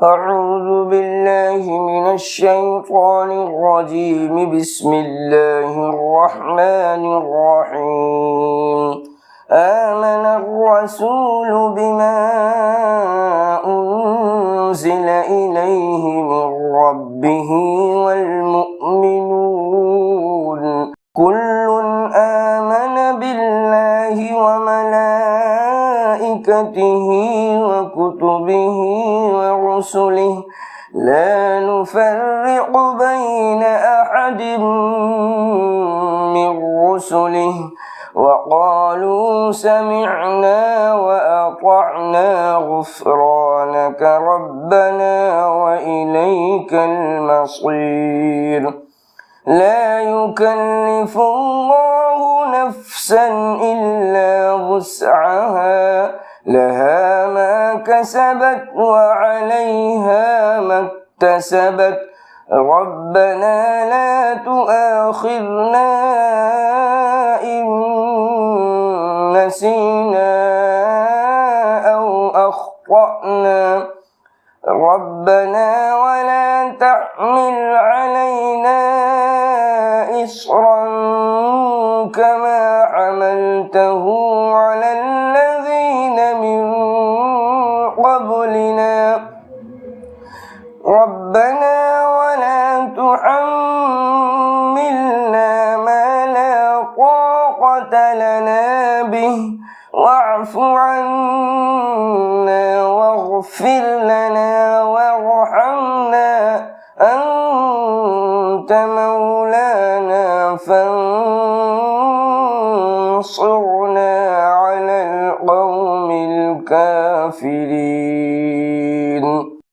أعوذ بالله من الشيطان الرجيم. بسم الله الرحمن الرحيم. آمن الرسول بما أنزل إليه من ربه والمؤمنون كل آمن بالله وملائكته وكتبه ورسله لا نفرق بين أحد من رسله وقالوا سمعنا وأطعنا غفرانك ربنا وإليك المصير. لا يكلف الله نفسا إلا وسعها لها ما كسبت وعليها ما اكتسبت ربنا لا تؤاخذنا إن نسينا أو أخطأنا ربنا ولا تحمل علينا إصرا كما حملته